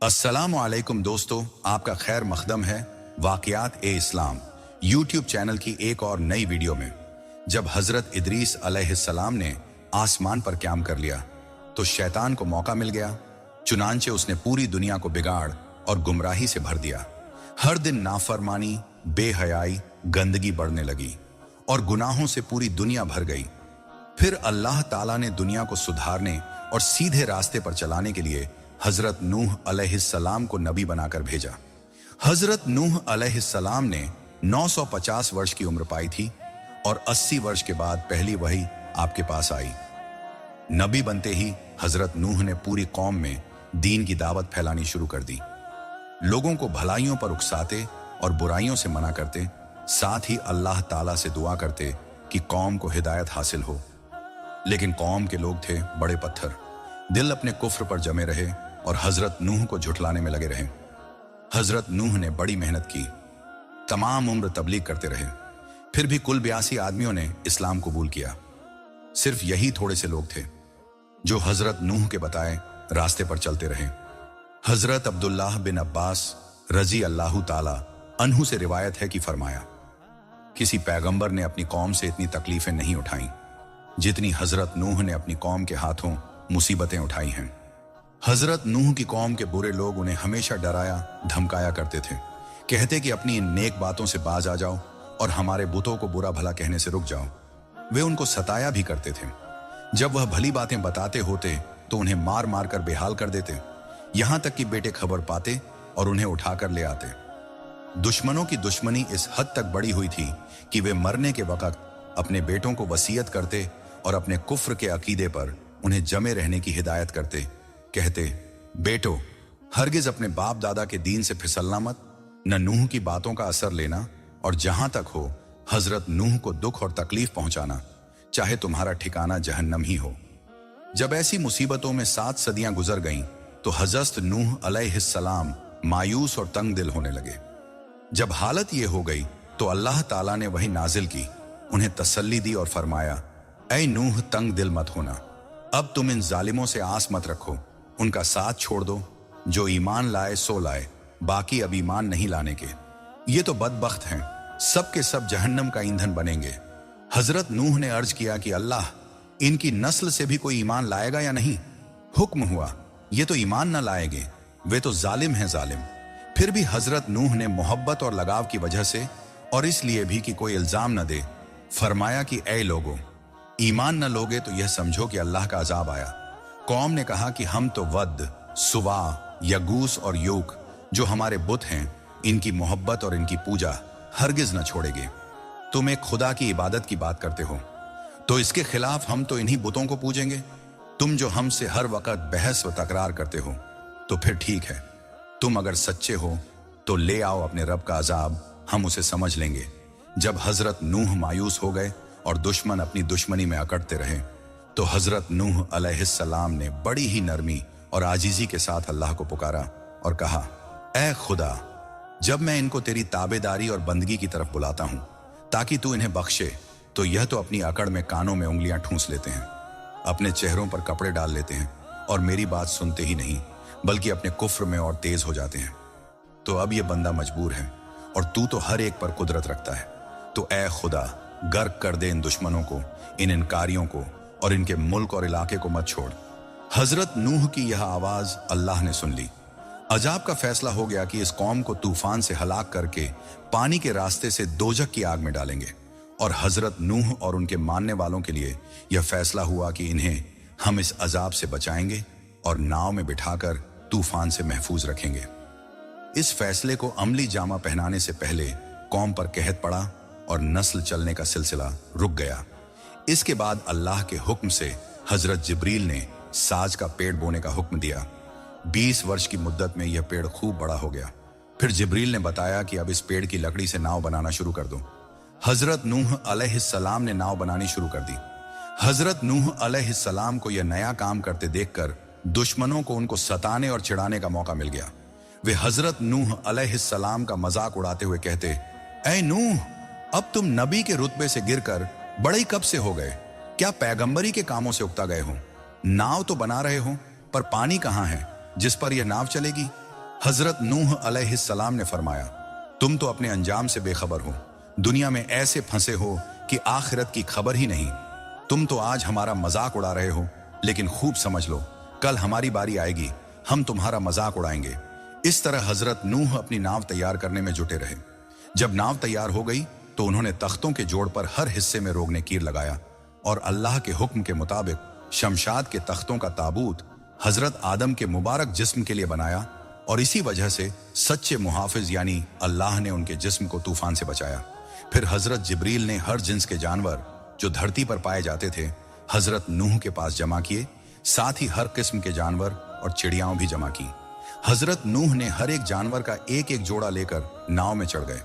अस्सलाम वालेकुम दोस्तों, आपका खैर मखदम है वाक़यात ए इस्लाम यूट्यूब चैनल की एक और नई वीडियो में। जब हजरत इदरीस अलैहिस्सलाम ने आसमान पर क़याम कर लिया तो शैतान को मौका मिल गया। चुनांचे उसने पूरी दुनिया को बिगाड़ और गुमराही से भर दिया। हर दिन नाफरमानी, बेहयाई, गंदगी बढ़ने लगी और गुनाहों से पूरी दुनिया भर गई। फिर अल्लाह ताला ने दुनिया को सुधारने और सीधे रास्ते पर चलाने के लिए हजरत नूह अलैहिस्सलाम को नबी बनाकर भेजा। हजरत नूह अलैहिस्सलाम ने 950 वर्ष की उम्र पाई थी और 80 वर्ष के बाद पहली वही आपके पास आई। नबी बनते ही हजरत नूह ने पूरी कौम में दीन की दावत फैलानी शुरू कर दी। लोगों को भलाइयों पर उकसाते और बुराइयों से मना करते, साथ ही अल्लाह ताला से दुआ करते कि कौम को हिदायत हासिल हो। लेकिन कौम के लोग थे बड़े पत्थर, दिल अपने कुफ्र पर जमे रहे और हजरत नूह को झुठलाने में लगे रहे। हजरत नूह ने बड़ी मेहनत की, तमाम उम्र तबलीग करते रहे, फिर भी कुल 82 आदमियों ने इस्लाम कबूल किया। सिर्फ यही थोड़े से लोग थे जो हजरत नूह के बताए रास्ते पर चलते रहे। हजरत अब्दुल्लाह बिन अब्बास रजी अल्लाह ताला अन्हु से रिवायत है कि फरमाया, किसी पैगंबर ने अपनी कौम से इतनी तकलीफें नहीं उठाई जितनी हजरत नूह ने अपनी कौम के हाथों मुसीबतें उठाई हैं। हजरत नूह की कौम के बुरे लोग उन्हें हमेशा डराया धमकाया करते थे, कहते कि अपनी इन नेक बातों से बाज आ जाओ और हमारे बुतों को बुरा भला कहने से रुक जाओ। वे उनको सताया भी करते थे। जब वह भली बातें बताते होते तो उन्हें मार मार कर बेहाल कर देते, यहां तक कि बेटे खबर पाते और उन्हें उठाकर ले आते। दुश्मनों की दुश्मनी इस हद तक बड़ी हुई थी कि वे मरने के वक्त अपने बेटों को वसीयत करते और अपने कुफ्र के अकीदे पर उन्हें जमे रहने की हिदायत करते, कहते, बेटो हरगिज अपने बाप दादा के दीन से फिसलना मत, न नूह की बातों का असर लेना, और जहां तक हो हजरत नूह को दुख और तकलीफ पहुंचाना, चाहे तुम्हारा ठिकाना जहन्नम ही हो। जब ऐसी मुसीबतों में 7 सदियां गुजर गईं तो हजरत नूह अलैहिस्सलाम मायूस और तंग दिल होने लगे। जब हालत ये हो गई तो अल्लाह ताला ने वही नाजिल की, उन्हें तसल्ली दी और फरमाया, ऐ नूह तंग दिल मत होना, अब तुम इन जालिमों से आस मत रखो, उनका साथ छोड़ दो। जो ईमान लाए सो लाए, बाकी अब ईमान नहीं लाने के। ये तो बदबख्त हैं, सब के सब जहन्नम का ईंधन बनेंगे। हजरत नूह ने अर्ज किया कि अल्लाह, इनकी नस्ल से भी कोई ईमान लाएगा या नहीं? हुक्म हुआ, ये तो ईमान न लाएंगे, वे तो जालिम हैं जालिम। फिर भी हजरत नूह ने मोहब्बत और लगाव की वजह से और इसलिए भी कि कोई इल्जाम न दे, फरमाया कि ऐ लोगों, ईमान न लोगे तो यह समझो कि अल्लाह का अजाब आया। कौम ने कहा कि हम तो वद, सुवा, यगूस और यूक जो हमारे बुत हैं, इनकी मोहब्बत और इनकी पूजा हरगिज न छोड़ेंगे। तुम एक खुदा की इबादत की बात करते हो तो इसके खिलाफ हम तो इन्हीं बुतों को पूजेंगे। तुम जो हमसे हर वक्त बहस व तकरार करते हो तो फिर ठीक है, तुम अगर सच्चे हो तो ले आओ अपने रब का अजाब, हम उसे समझ लेंगे। जब हजरत नूह मायूस हो गए और दुश्मन अपनी दुश्मनी में अकड़ते रहे तो हजरत नूह अलैहिस्सलाम ने बड़ी ही नरमी और आजीजी के साथ अल्लाह को पुकारा और कहा, ऐ खुदा, जब मैं इनको तेरी ताबेदारी और बंदगी की तरफ बुलाता हूं ताकि तू इन्हें बख्शे, तो यह तो अपनी अकड़ में कानों में उंगलियां ठूंस लेते हैं, अपने चेहरों पर कपड़े डाल लेते हैं और मेरी बात सुनते ही नहीं बल्कि अपने कुफ्र में और तेज हो जाते हैं। तो अब यह बंदा मजबूर है और तू तो हर एक पर कुदरत रखता है, तो ऐ खुदा, गर्क कर दे इन दुश्मनों को, इन इनकारियों को, और इनके मुल्क और इलाके को मत छोड़। हजरत नूह की यह आवाज अल्लाह ने सुन ली। अजाब का फैसला हो गया कि इस कौम को तूफान से हलाक करके पानी के रास्ते से दोजख की आग में डालेंगे, और हजरत नूह और उनके मानने वालों के लिए यह फैसला हुआ कि इन्हें हम इस अजाब से बचाएंगे और नाव में बिठाकर तूफान से महफूज रखेंगे। इस फैसले को अमली जामा पहनाने से पहले कौम पर कहत पड़ा और नस्ल चलने का सिलसिला रुक गया। इसके बाद अल्लाह के हुक्म से हजरत जिब्रील ने साज का पेड़ बोने का हुक्म दिया। 20 वर्ष की मुद्दत में यह पेड़ खूब बड़ा हो गया। फिर जिब्रील ने बताया कि अब इस पेड़ की लकड़ी से नाव बनाना शुरू कर दो। हजरत नूह अलैहिस्सलाम ने नाव बनानी शुरू कर दी। हजरत नूह अलैहिस्सलाम को यह नया काम करते देखकर दुश्मनों को उनको सताने और चिढ़ाने का मौका मिल गया। वे हजरत नूह अलैहिस्सलाम का मजाक उड़ाते हुए कहते, ऐ नूह, अब तुम नबी के रुतबे से गिरकर बड़े ही कब से हो गए? क्या पैगंबरी के कामों से उकता गए हो? नाव तो बना रहे हो, पर पानी कहां है जिस पर यह नाव चलेगी? हजरत नूह अलैहिस्सलाम ने फरमाया, तुम तो अपने अंजाम से बेखबर हो, दुनिया में ऐसे फंसे हो कि आखिरत की खबर ही नहीं। तुम तो आज हमारा मजाक उड़ा रहे हो, लेकिन खूब समझ लो, कल हमारी बारी आएगी, हम तुम्हारा मजाक उड़ाएंगे। इस तरह हजरत नूह अपनी नाव तैयार करने में जुटे रहे। जब नाव तैयार हो गई तो उन्होंने तख्तों के जोड़ पर हर हिस्से में रोगने कीर लगाया और अल्लाह के हुक्म के मुताबिक शमशाद के तख्तों का ताबूत हजरत आदम के मुबारक जिस्म के लिए बनाया, और इसी वजह से सच्चे मुहाफिज यानी अल्लाह ने उनके जिस्म को तूफान से बचाया। फिर हजरत जिब्रील ने हर जिन्स के जानवर जो धरती पर पाए जाते थे हजरत नूह के पास जमा किए, साथ ही हर किस्म के जानवर और चिड़ियाओं भी जमा की। हजरत नूह ने हर एक जानवर का एक एक जोड़ा लेकर नाव में चढ़ गए।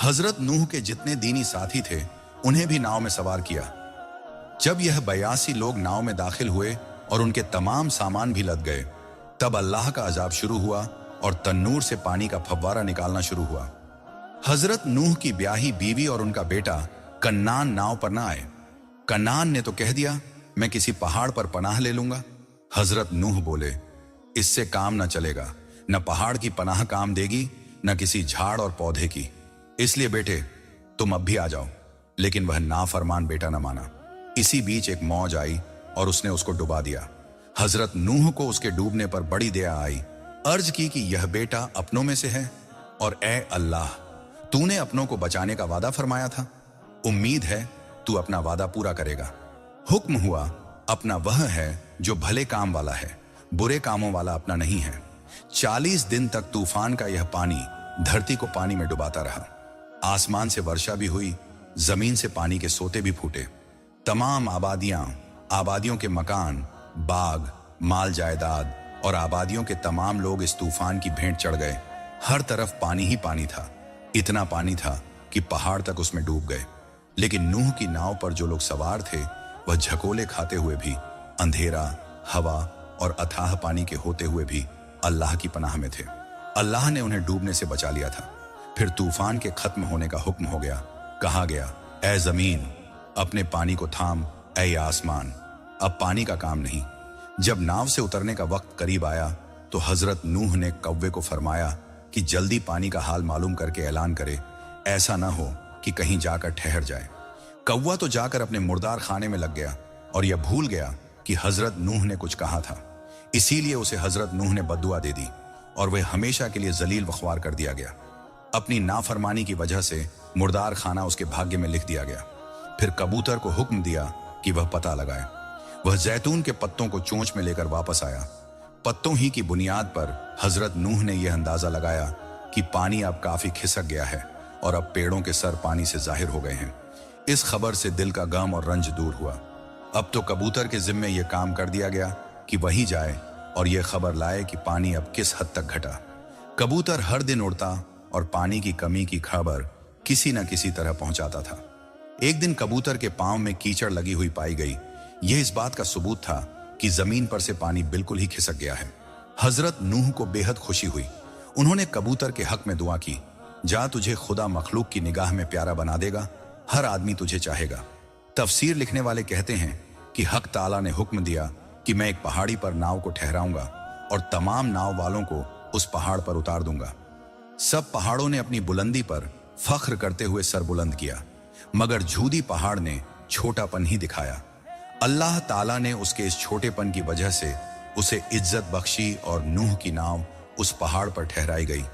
हजरत नूह के जितने दीनी साथी थे उन्हें भी नाव में सवार किया। जब यह 82 लोग नाव में दाखिल हुए और उनके तमाम सामान भी लद गए, तब अल्लाह का अजाब शुरू हुआ और तन्नूर से पानी का फव्वारा निकालना शुरू हुआ। हजरत नूह की ब्याही बीवी और उनका बेटा कन्नान नाव पर न आए। कन्नान ने तो कह दिया, मैं किसी पहाड़ पर पनाह ले लूंगा। हजरत नूह बोले, इससे काम न चलेगा, न पहाड़ की पनाह काम देगी, न किसी झाड़ और पौधे की। इसलिए बेटे तुम अब भी आ जाओ। लेकिन वह नाफरमान बेटा न माना। इसी बीच एक मौज आई और उसने उसको डुबा दिया। हजरत नूह को उसके डूबने पर बड़ी दया आई। अर्ज की कि यह बेटा अपनों में से है, और ए अल्लाह, तूने अपनों को बचाने का वादा फरमाया था, उम्मीद है तू अपना वादा पूरा करेगा। हुक्म हुआ, अपना वह है जो भले काम वाला है, बुरे कामों वाला अपना नहीं है। 40 दिन तक तूफान का यह पानी धरती को पानी में डुबाता रहा। आसमान से वर्षा भी हुई, जमीन से पानी के सोते भी फूटे। तमाम आबादियों के मकान, बाग, माल जायदाद और आबादियों के तमाम लोग इस तूफान की भेंट चढ़ गए। हर तरफ पानी ही पानी था। इतना पानी था कि पहाड़ तक उसमें डूब गए। लेकिन नूह की नाव पर जो लोग सवार थे वह झकोले खाते हुए भी, अंधेरा, हवा और अथाह पानी के होते हुए भी अल्लाह की पनाह में थे। अल्लाह ने उन्हें डूबने से बचा लिया था। फिर तूफान के खत्म होने का हुक्म हो गया। कहा गया, ऐ जमीन अपने पानी को थाम, ऐ आसमान अब पानी का काम नहीं। जब नाव से उतरने का वक्त करीब आया तो हजरत नूह ने कौवे को फरमाया कि जल्दी पानी का हाल मालूम करके ऐलान करे, ऐसा न हो कि कहीं जाकर ठहर जाए। कौवा तो जाकर अपने मुर्दार खाने में लग गया और यह भूल गया कि हजरत नूह ने कुछ कहा था। इसीलिए उसे हजरत नूह ने बद्दुआ दे दी और वह हमेशा के लिए जलील व ख्वार कर दिया गया। अपनी नाफरमानी की वजह से मुर्दार खाना उसके भाग्य में लिख दिया गया। फिर कबूतर को हुक्म दिया कि वह पता लगाए। वह जैतून के पत्तों को चोंच में लेकर वापस आया। पत्तों ही की बुनियाद पर हजरत नूह ने यह अंदाजा लगाया कि पानी अब काफी खिसक गया है और अब पेड़ों के सर पानी से जाहिर हो गए हैं। इस खबर से दिल का गम और रंज दूर हुआ। अब तो कबूतर के जिम्मे यह काम कर दिया गया कि वही जाए और यह खबर लाए कि पानी अब किस हद तक घटा। कबूतर हर दिन उड़ता और पानी की कमी की खबर किसी न किसी तरह पहुंचाता था। एक दिन कबूतर के पांव में कीचड़ लगी हुई पाई गई। यह इस बात का सबूत था कि जमीन पर से पानी बिल्कुल ही खिसक गया है। हजरत नूह को बेहद खुशी हुई। उन्होंने कबूतर के हक में दुआ की, जा तुझे खुदा मखलूक की निगाह में प्यारा बना देगा, हर आदमी तुझे चाहेगा। तफसीर लिखने वाले कहते हैं कि हक ताला ने हुक्म दिया कि मैं एक पहाड़ी पर नाव को ठहराऊंगा और तमाम नाव वालों को उस पहाड़ पर उतार दूंगा। सब पहाड़ों ने अपनी बुलंदी पर फख्र करते हुए सर बुलंद किया, मगर झूदी पहाड़ ने छोटापन ही दिखाया। अल्लाह ताला ने उसके इस छोटेपन की वजह से उसे इज्जत बख्शी और नूह की नाव उस पहाड़ पर ठहराई गई।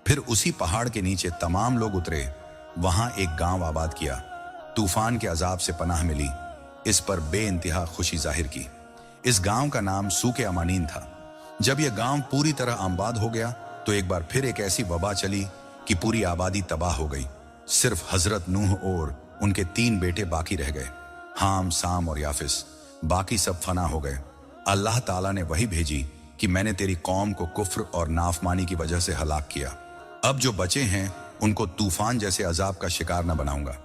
फिर उसी पहाड़ के नीचे तमाम लोग उतरे, वहां एक गांव आबाद किया। तूफान के अजाब से पनाह मिली। इस पर बेइंतहा खुशी जाहिर की। इस गांव का नाम सूके अमानीन था। जब यह गांव पूरी तरह आबाद हो गया तो एक बार फिर एक ऐसी वबा चली कि पूरी आबादी तबाह हो गई। सिर्फ हजरत नूह और उनके 3 बेटे बाकी रह गए, हाम, साम और याफिस। बाकी सब फना हो गए। अल्लाह ताला ने वही भेजी कि मैंने तेरी कौम को कुफ्र और नाफमानी की वजह से हलाक किया। अब जो बचे हैं उनको तूफान जैसे अजाब का शिकार न बनाऊंगा।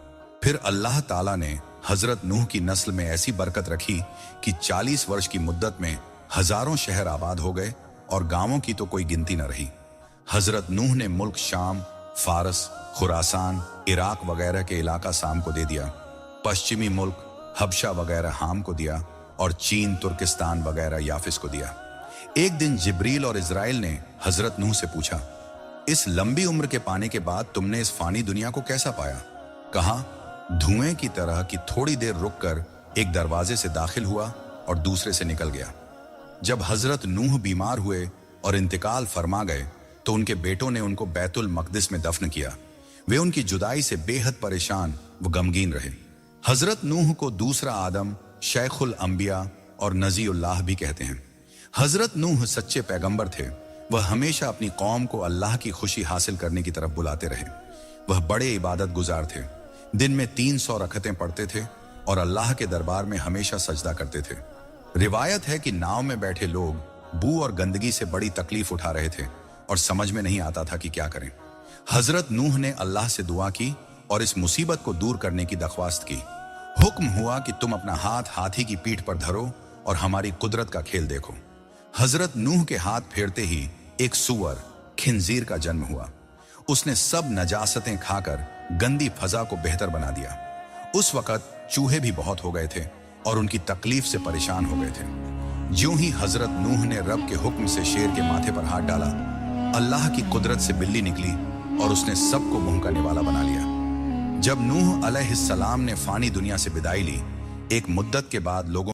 फिर अल्लाह ताला ने हजरत नूह की नस्ल में ऐसी बरकत रखी कि 40 वर्ष की मुद्दत में हजारों शहर आबाद हो गए और गांवों की तो कोई गिनती न रही। हजरत नूह ने मुल्क शाम, फारस, खुरासान, इराक वगैरह के इलाका साम को दे दिया। पश्चिमी मुल्क हबशा वगैरह हाम को दिया और चीन, तुर्किस्तान वगैरह याफिस को दिया। एक दिन जिब्रील और इजराइल ने हजरत नूह से पूछा, इस लंबी उम्र के पाने के बाद तुमने इस फानी दुनिया को कैसा पाया? कहा, धुएं की तरह कि थोड़ी देर रुककर एक दरवाजे से दाखिल हुआ और दूसरे से निकल गया। जब हजरत नूह बीमार हुए और इंतकाल फरमा गए तो उनके बेटों ने उनको बैतुल मकदिस में दफन किया। वे उनकी जुदाई से बेहद परेशान व गमगीन रहे। हजरत नूह को दूसरा आदम, शेखुल अंबिया और नजीउल्लाह भी कहते हैं। हजरत नूह सच्चे पैगंबर थे। वह हमेशा अपनी कौम को अल्लाह की खुशी हासिल करने की तरफ बुलाते रहे। वह बड़े इबादत गुजार थे। दिन में 300 रकअतें पढ़ते थे और अल्लाह के दरबार में हमेशा सजदा करते थे। रिवायत है कि नाव में बैठे लोग बू और गंदगी से बड़ी तकलीफ उठा रहे थे और समझ में नहीं आता था कि क्या करें। हजरत नूह ने अल्लाह से दुआ की और इस मुसीबत को दूर करने की दरख्वास्त की। हुक्म हुआ कि तुम अपना हाथ हाथी की पीठ पर धरो और हमारी कुदरत का खेल देखो। हजरत नूह के हाथ फेरते ही एक सूअर, खिंजीर का जन्म हुआ। उसने सब नजासतें खाकर गंदी फजा को बेहतर बना दिया। उस वक्त चूहे भी बहुत हो गए थे और उनकी तकलीफ से परेशान हो गए थे। ज्यों ही हजरत नूह ने रब के हुक्म से शेर के माथे पर हाथ डाला, अल्लाह की कुदरत से बिल्ली निकली और उसने सबको मुंह का निवाला बना लिया। जब नूह अलैहिस्सलाम ने फानी दुनिया से विदाई ली, एक मुद्दत के बाद लोगों